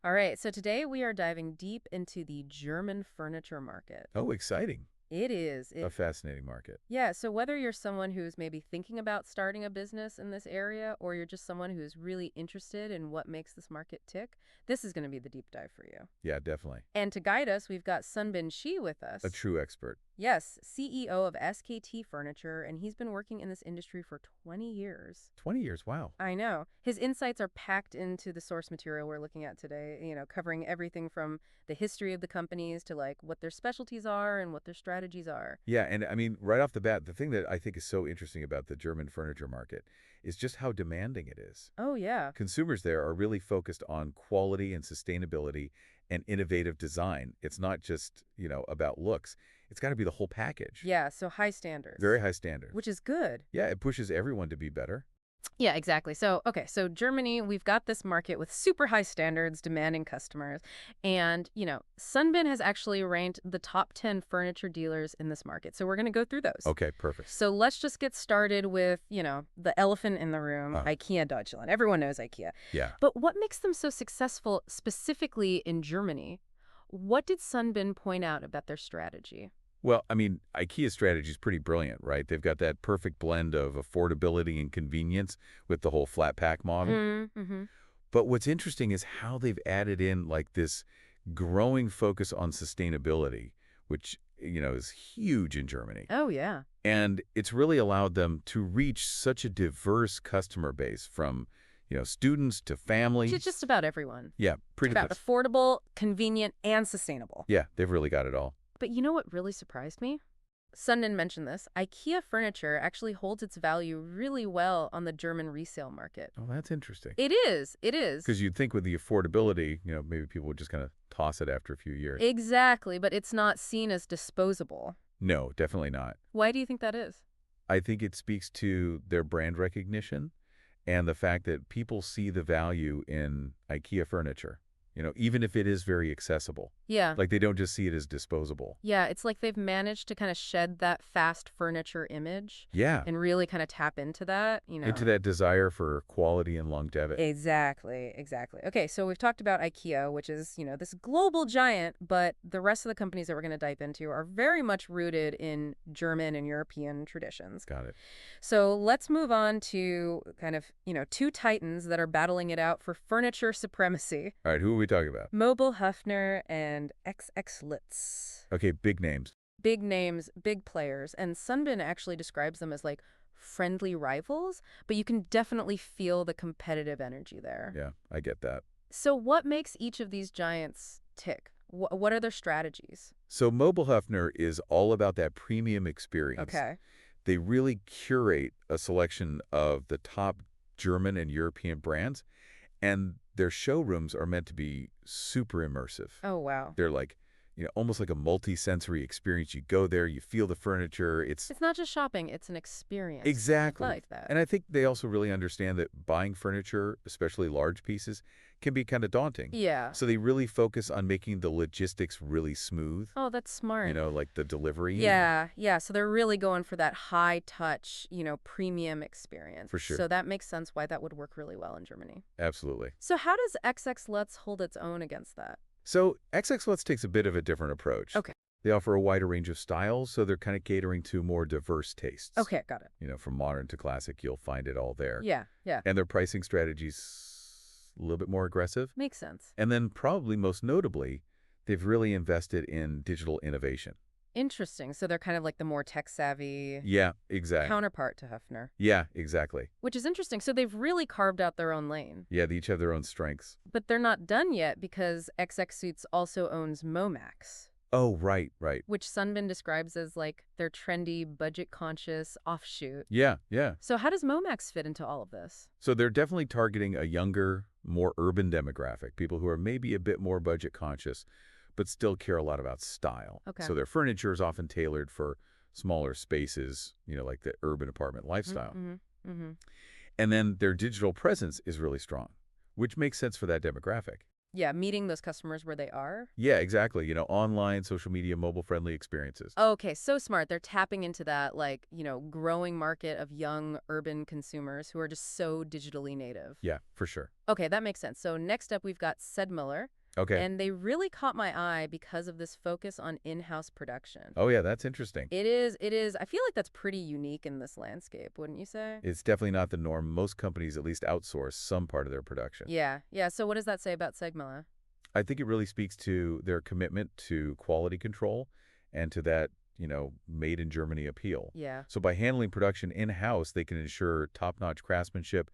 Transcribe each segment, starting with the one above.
All right, so today we are diving deep into the German furniture market. Oh, exciting. It is. A fascinating market. Yeah, so whether you're someone who's maybe thinking about starting a business in this area or you're just someone who's really interested in what makes this market tick, this is going to be the deep dive for you. Yeah, definitely. And to guide us, we've got Sunbin Shi with A us. true expert. Yes, CEO of SKT Furniture, and he's been working in this industry for 20 years. 20 years, wow. I know. His insights are packed into the source material we're looking at today, covering everything from the history of the companies to like what their specialties are and what their strategies are. Yeah, and I mean, right off the bat, the thing that I think is so interesting about the German furniture market is just how demanding it is. Oh, yeah. Consumers there are really focused on quality and sustainability and innovative design. It's not just, about looks. It's got to be the whole package. Yeah, so high standards. Very high standards. Which is good. Yeah, it pushes everyone to be better. Yeah, exactly. So, okay, so Germany, we've got this market with super high standards, demanding customers. And, Sunbin has actually ranked the top 10 furniture dealers in this market. So we're going to go through those. Okay, perfect. So let's just get started with, the elephant in the room, IKEA Deutschland. Everyone knows IKEA. Yeah. But what makes them so successful specifically in Germany? What did Sunbin point out about their strategy? Well, I mean, IKEA's strategy is pretty brilliant, right? They've got that perfect blend of affordability and convenience with the whole flat pack model. Mm-hmm. But what's interesting is how they've added in like this growing focus on sustainability, which, is huge in Germany. Oh, yeah. And it's really allowed them to reach such a diverse customer base from, students to families. Just about everyone. Yeah, pretty About much. affordable, convenient, and sustainable. Yeah, they've really got it all. But you know what really surprised me? Sundin mentioned this. IKEA furniture actually holds its value really well on the German resale market. Oh, that's interesting. It is. It is. Because you'd think with the affordability, maybe people would just kind of toss it after a few years. Exactly, but it's not seen as disposable. No, definitely not. Why do you think that is? I think it speaks to their brand recognition and the fact that people see the value in IKEA furniture, even if it is very accessible. Yeah. Like they don't just see it as disposable. Yeah, it's like they've managed to kind of shed that fast furniture image. Yeah. And really kind of tap into that, Into that desire for quality and longevity. Exactly, exactly. Okay, so we've talked about IKEA, which is, this global giant, but the rest of the companies that we're going to dive into are very much rooted in German and European traditions. Got it. So let's move on to kind of, two titans that are battling it out for furniture supremacy. All right, who are we talking about? Möbel Höffner and XXXLutz. Okay, big names. Big names, big players. And Sunbin actually describes them as like friendly rivals, but you can definitely feel the competitive energy there. Yeah, I get that. So what makes each of these giants tick? What are their strategies? So Möbel Höffner is all about that premium experience. Okay. They really curate a selection of the top German and European brands, and their showrooms are meant to be super immersive. Oh, wow. They're like, almost like a multi-sensory experience. You go there, you feel the furniture. It's not just shopping, it's an experience. exactly. I like that. And I think they also really understand that buying furniture, especially large pieces, can be kind of daunting. Yeah. So they really focus on making the logistics really smooth. Oh, that's smart. Like the delivery. Yeah. So they're really going for that high touch, premium experience. For sure. So that makes sense why that would work really well in Germany. Absolutely. So how does XXLutz hold its own against that? So XXLutz takes a bit of a different approach. Okay. They offer a wider range of styles, so they're kind of catering to more diverse tastes. Okay, got it. From modern to classic, you'll find it all there. Yeah. And their pricing strategy's a little bit more aggressive. Makes sense. And then probably most notably, they've really invested in digital innovation. Interesting. So they're kind of like the more tech-savvy Yeah, exactly. counterpart to Höffner. Yeah, exactly. Which is interesting. So they've really carved out their own lane. Yeah, they each have their own strengths. But they're not done yet because XXXLutz also owns Momax. Oh, right. Which Sunbin describes as like their trendy, budget-conscious offshoot. Yeah. So how does Momax fit into all of this? So they're definitely targeting a younger, more urban demographic, people who are maybe a bit more budget conscious, but still care a lot about style. Okay. So their furniture is often tailored for smaller spaces, like the urban apartment lifestyle. Mm-hmm. And then their digital presence is really strong, which makes sense for that demographic. Yeah, meeting those customers where they are. Yeah, exactly. Online, social media, mobile-friendly experiences. Okay, so smart. They're tapping into that, like, growing market of young urban consumers who are just so digitally native. Yeah, for sure. Okay, that makes sense. So next up, we've got Sedmiller, Okay. and they really caught my eye because of this focus on in-house production. Oh, yeah, that's interesting. It is. I feel like that's pretty unique in this landscape, wouldn't you say? It's definitely not the norm. Most companies at least outsource some part of their production. Yeah, yeah. So what does that say about Segmilla? I think it really speaks to their commitment to quality control and to that, made in Germany appeal. Yeah. So by handling production in-house, they can ensure top-notch craftsmanship,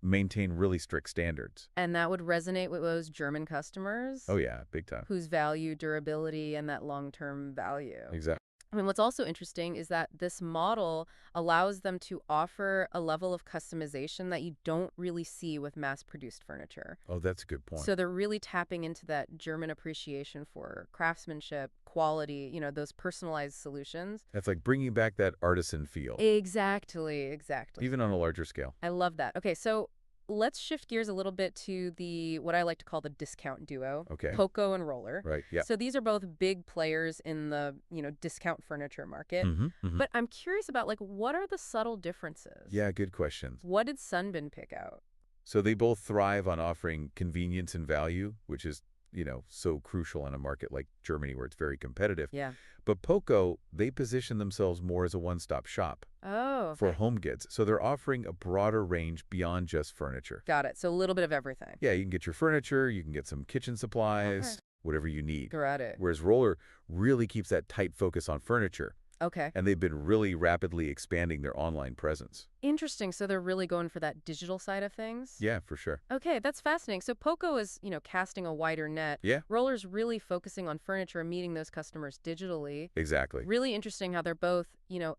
maintain really strict standards. And that would resonate with those German Oh, customers yeah, big time. whose value durability and that long-term value. Exactly. I mean, what's also interesting is that this model allows them to offer a level of customization that you don't really see with mass-produced furniture. Oh, that's a good point. So they're really tapping into that German appreciation for craftsmanship, quality, those personalized solutions. That's like bringing back that artisan feel, Exactly, exactly. even on a larger scale. I love that. Okay, so let's shift gears a little bit to what I like to call the discount duo, Okay. Poco and Roller. Right, yeah. So these are both big players in the, discount furniture market. Mm-hmm. But I'm curious about, like, what are the subtle differences? Yeah, good questions. What did Sunbin pick out? So they both thrive on offering convenience and value, which is, so crucial in a market like Germany where it's very competitive. Yeah. But Poco, they position themselves more as a one-stop shop Oh, for home goods. So they're offering a broader range beyond just furniture. got it. So a little bit of everything. Yeah, you can get your furniture, you can get some kitchen supplies, whatever you need. Got it. Whereas Roller really keeps that tight focus on furniture, Okay. and they've been really rapidly expanding their online presence. Interesting. So they're really going for that digital side of things? Yeah, for sure. Okay, that's fascinating. So Poco is, casting a wider net. Yeah, Roller's really focusing on furniture and meeting those customers digitally. exactly. Really interesting how they're both,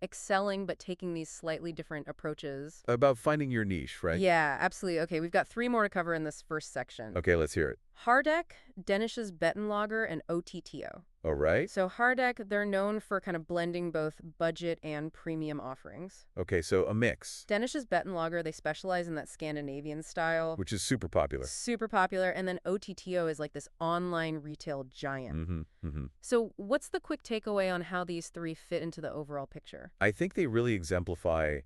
excelling but taking these slightly different approaches. About finding your niche, right? Yeah, absolutely. Okay, we've got 3 more to cover in this first section. Okay, let's hear it. Hardeck, Dänisches Bettenlager, and OTTO. All right. So Hardeck, they're known for kind of blending both budget and premium offerings. Okay, so a mix, Dänisches Bettenlager, they specialize in that Scandinavian style. which is super popular. Super popular. And then OTTO is like this online retail giant. Mm-hmm. So what's the quick takeaway on how these 3 fit into the overall picture? I think they really exemplify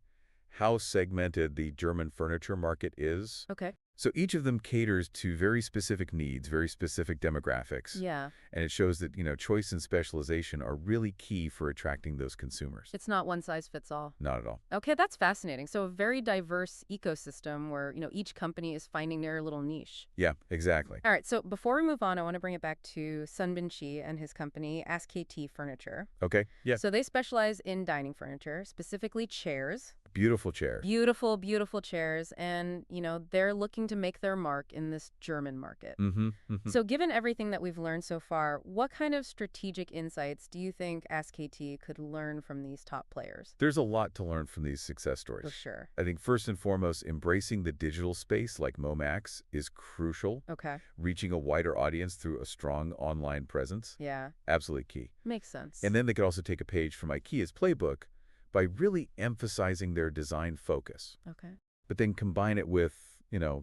how segmented the German furniture market is. Okay. So each of them caters to very specific needs, very specific demographics. Yeah. And it shows that, choice and specialization are really key for attracting those consumers. It's not one size fits all. Not at all. Okay, that's fascinating. So a very diverse ecosystem where, each company is finding their little niche. Yeah, exactly. All right, so before we move on, I want to bring it back to Sunbin Chi and his company, SKT Furniture. Okay, yeah. So they specialize in dining furniture, specifically chairs. Beautiful chair. Beautiful, beautiful chairs. And, they're looking to make their mark in this German market. Mm-hmm. So given everything that we've learned so far, what kind of strategic insights do you think SKT could learn from these top players? There's a lot to learn from these success stories. For sure. I think first and foremost, embracing the digital space like Momax is crucial. Okay. Reaching a wider audience through a strong online presence, Yeah. absolutely key. Makes sense. And then they could also take a page from IKEA's playbook by really emphasizing their design focus, Okay. but then combine it with,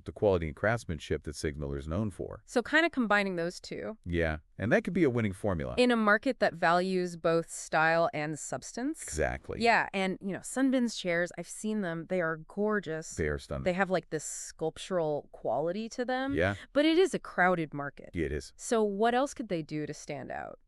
the quality and craftsmanship that Signaler is known for. So kind of combining those two. Yeah, and that could be a winning formula. In a market that values both style and substance. Exactly. Yeah, and, Sunbin's chairs, I've seen them. They are gorgeous. They are stunning. They have like this sculptural quality to them. Yeah. But it is a crowded market. Yeah, it is. So what else could they do to stand out?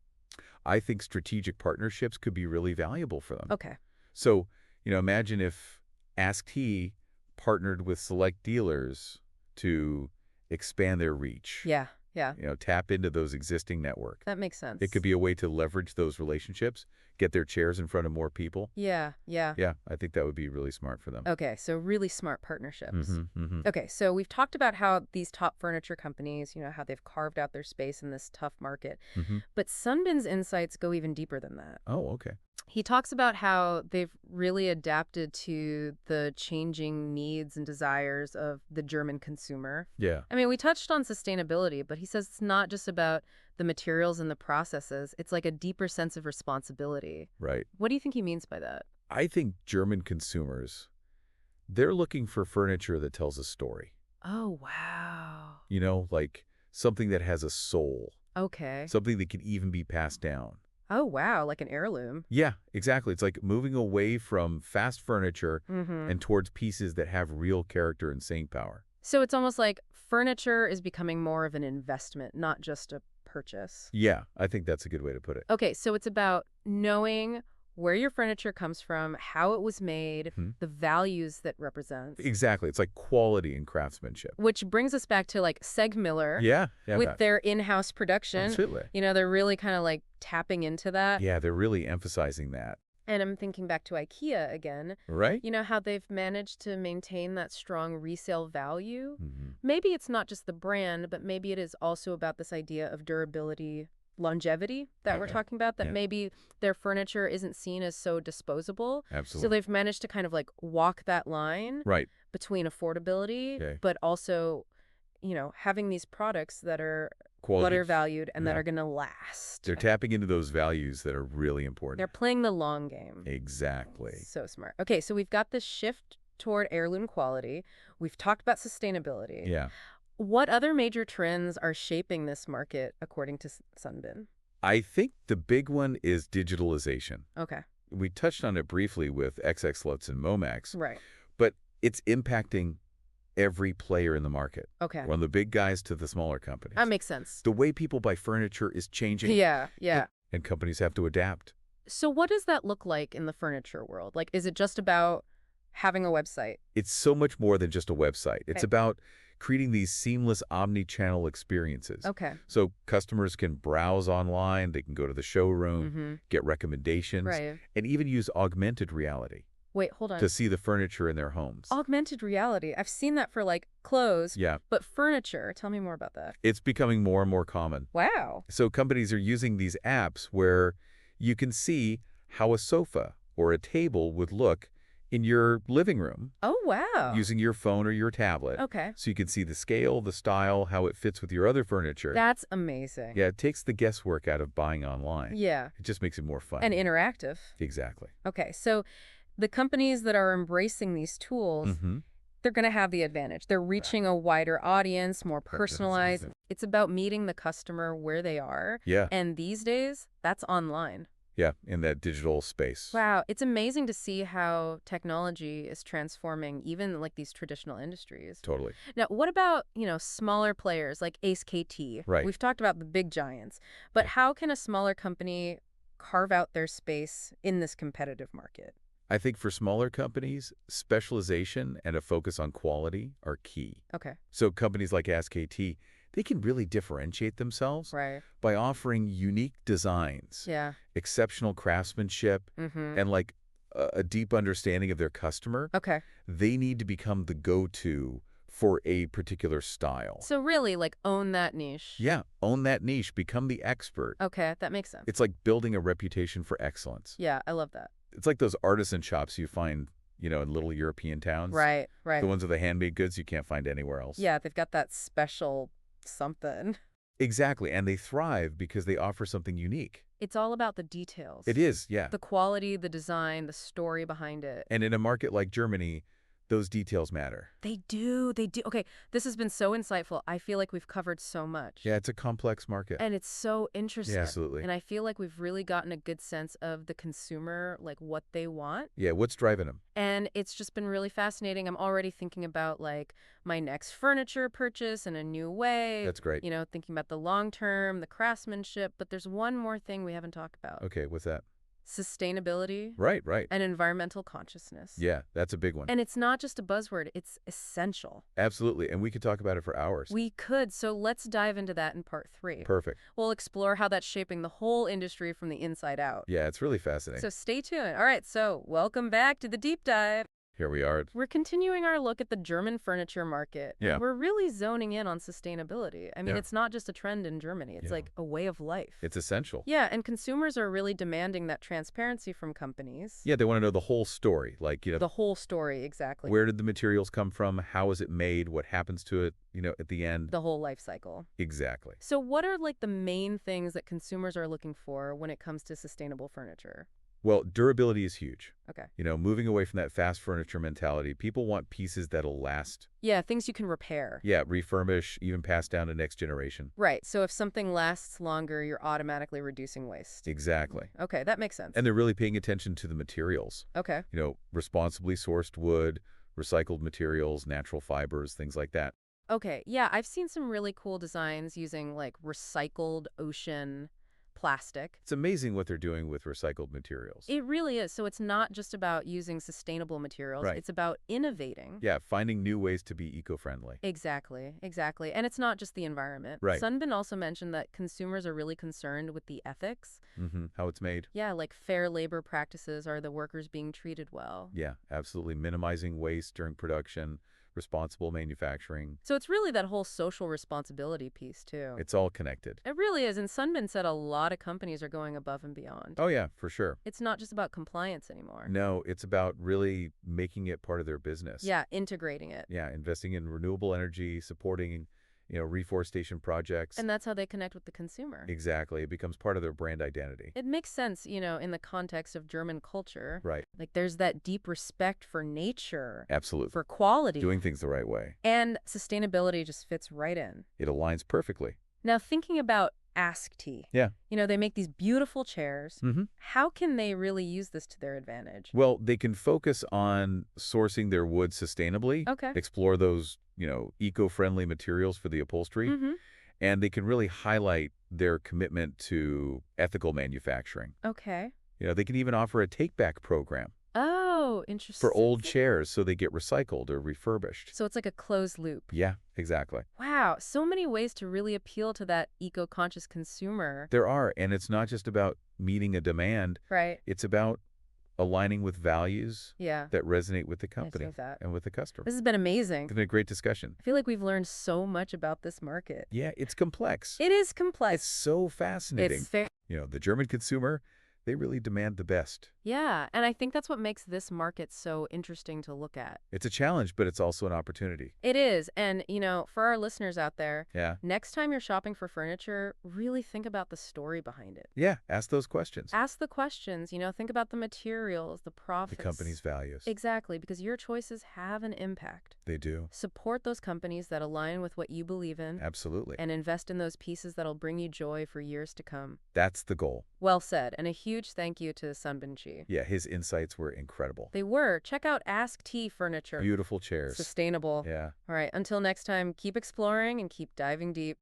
I think strategic partnerships could be really valuable for them. Okay. So, imagine if AskT partnered with select dealers to expand their reach. Yeah, yeah. Tap into those existing network. That makes sense. It could be a way to leverage those relationships, get their chairs in front of more people. Yeah, yeah. Yeah, I think that would be really smart for them. Okay, so really smart partnerships. Mm-hmm. Okay, so we've talked about how these top furniture companies, how they've carved out their space in this tough market. Mm-hmm. But Sunbin's insights go even deeper than that. Oh, okay. He talks about how they've really adapted to the changing needs and desires of the German consumer. Yeah. I mean, we touched on sustainability, but he says it's not just about the materials and the processes. It's like a deeper sense of responsibility. Right. What do you think he means by that? I think German consumers, they're looking for furniture that tells a story. Oh, wow. Like something that has a soul, Okay. something that can even be passed down. Oh, wow, like an heirloom. Yeah, exactly. It's like moving away from fast furniture Mm-hmm. and towards pieces that have real character and staying power. So it's almost like furniture is becoming more of an investment, not just a purchase. Yeah, I think that's a good way to put it. Okay, so it's about knowing where your furniture comes from, how it was made, Hmm. the values that represents. Exactly. It's like quality and craftsmanship. Which brings us back to like Seg Miller Yeah, with their in-house production. absolutely. They're really kind of like tapping into that. Yeah, they're really emphasizing that. And I'm thinking back to IKEA again. Right? How they've managed to maintain that strong resale value. Hmm. Maybe it's not just the brand, but maybe it is also about this idea of durability, longevity that we're Okay. talking about, that Yeah. maybe their furniture isn't seen as so disposable. So Absolutely. they've managed to kind of like walk that line Right. between affordability, Okay. but also, having these products that are Quality. valued and that Yeah. are going to last. They're tapping into those values that are really important. They're playing the long game. Exactly. So smart. Okay, so we've got this shift toward heirloom quality. We've talked about sustainability. Yeah. What other major trends are shaping this market, according to Sunbin? I think the big one is digitalization. Okay, We touched on it briefly with XXXLutz and Momax, right. but it's impacting every player in the market, Okay, from the big guys to the smaller companies. that makes sense. The way people buy furniture is changing. Yeah. And companies have to adapt. So what does that look like in the furniture world? Like, is it just about having a website? It's so much more than just a website. It's Okay. about creating these seamless omni-channel experiences. Okay. So customers can browse online, they can go to the showroom, Mm-hmm. get recommendations, Right. and even use augmented reality Wait, hold on. to see the furniture in their homes. Augmented reality. I've seen that for like clothes, Yeah, but furniture. Tell me more about that. it's becoming more and more common. Wow. So companies are using these apps where you can see how a sofa or a table would look in your living room Oh, wow. using your phone or your tablet. Okay. So you can see the scale, the style, how it fits with your other furniture. That's amazing. Yeah, it takes the guesswork out of buying online. Yeah. It just makes it more fun. And interactive. Exactly. Okay. So the companies that are embracing these tools, Mm-hmm. they're going to have the advantage. They're reaching a wider audience, more personalized. It's about meeting the customer where they are. Yeah, And these days, that's online. yeah, in that digital space. Wow. It's amazing to see how technology is transforming even like these traditional industries. Totally. Now, what about, smaller players like Ace KT? Right. We've talked about the big giants, but Yeah. how can a smaller company carve out their space in this competitive market? I think for smaller companies, specialization and a focus on quality are key. Okay. So companies like SKT, they can really differentiate themselves Right. by offering unique designs, Yeah. exceptional craftsmanship, Mm-hmm. and like a deep understanding of their customer. Okay. They need to become the go-to for a particular style. So really, like, own that niche. Yeah, own that niche, become the expert. Okay, that makes sense. It's like building a reputation for excellence. Yeah, I love that. It's like those artisan shops you find, in little European towns. Right. The ones with the handmade goods you can't find anywhere else. Yeah, they've got that special something. Exactly, and they thrive because they offer something unique. It's all about the details. It is, yeah. The quality, the design, the story behind it. And in a market like Germany, those details matter. They do. They do. Okay, this has been so insightful. I feel like we've covered so much. Yeah, it's a complex market. And it's so interesting. Yeah, absolutely. And I feel like we've really gotten a good sense of the consumer, like what they want. Yeah, what's driving them? And it's just been really fascinating. I'm already thinking about like my next furniture purchase in a new way. That's great. Thinking about the long term, the craftsmanship. But there's one more thing we haven't talked about. Okay, what's that? Sustainability Right. and environmental consciousness. Yeah, that's a big one. And it's not just a buzzword, it's essential. Absolutely, and we could talk about it for hours. We could, so let's dive into that in part 3. Perfect. We'll explore how that's shaping the whole industry from the inside out. Yeah, it's really fascinating. So stay tuned. All right, so welcome back to the deep dive. Here we are. We're continuing our look at the German furniture market. Yeah. And we're really zoning in on sustainability. I mean, Yeah. it's not just a trend in Germany. It's Yeah. like a way of life. It's essential. Yeah, and consumers are really demanding that transparency from companies. Yeah, they want to know the whole story. Like, The whole story, exactly. where did the materials come from? How is it made? What happens to it, at the end? The whole life cycle. Exactly. So what are like the main things that consumers are looking for when it comes to sustainable furniture? Well, durability is huge. Okay. Moving away from that fast furniture mentality, people want pieces that'll last. Yeah, things you can repair. Yeah, refurbish, even pass down to next generation. Right, so if something lasts longer, you're automatically reducing waste. Exactly. Okay, that makes sense. And they're really paying attention to the materials. Okay. Responsibly sourced wood, recycled materials, natural fibers, things like that. Okay, yeah, I've seen some really cool designs using like recycled ocean plastic. It's amazing what they're doing with recycled materials. It really is. So it's not just about using sustainable materials, Right. it's about innovating. Yeah, finding new ways to be eco-friendly. Exactly, exactly. And it's not just the environment. Right. Sunbin also mentioned that consumers are really concerned with the ethics. How it's made. Yeah, like fair labor practices, are the workers being treated well? Yeah, absolutely. Minimizing waste during production, responsible manufacturing. So it's really that whole social responsibility piece, too. It's all connected. It really is. And Sunbin said a lot of companies are going above and beyond. Oh, yeah, for sure. It's not just about compliance anymore. No, it's about really making it part of their business. Yeah, integrating it. Yeah, investing in renewable energy, supporting, reforestation projects. And that's how they connect with the consumer. Exactly. It becomes part of their brand identity. It makes sense, in the context of German culture. Right. Like there's that deep respect for nature, Absolutely. for quality. Doing things the right way. And sustainability just fits right in. It aligns perfectly. Now, thinking about Ask Tea. Yeah. They make these beautiful chairs. Mm-hmm. How can they really use this to their advantage? Well, they can focus on sourcing their wood sustainably. Okay. Explore those, eco-friendly materials for the upholstery. Mm-hmm. And they can really highlight their commitment to ethical manufacturing. Okay. They can even offer a take-back program Oh, interesting. for old chairs so they get recycled or refurbished. So it's like a closed loop. Yeah, exactly. Wow, so many ways to really appeal to that eco-conscious consumer. There are, and it's not just about meeting a demand. Right. It's about aligning with values Yeah. that resonate with the I company see that. and with the customer. This has been amazing. It's been a great discussion. I feel like we've learned so much about this market. Yeah, it's complex. It is It's complex. so fascinating. It's fair. The German consumer, they really demand the best. Yeah, and I think that's what makes this market so interesting to look at. It's a challenge, but it's also an opportunity. It is. And, for our listeners out there, Yeah. next time you're shopping for furniture, really think about the story behind it. Yeah, ask those questions. Ask the questions, think about the materials, the The profits. company's values. Exactly, because your choices have an impact. They do. Support those companies that align with what you believe in. Absolutely. And invest in those pieces that'll bring you joy for years to come. That's the goal. Well said, and a huge thank you to Sunbin. Yeah, his insights were incredible. They were. Check out Ask Tea Furniture. Beautiful chairs. Sustainable. Yeah. All right, until next time, keep exploring and keep diving deep.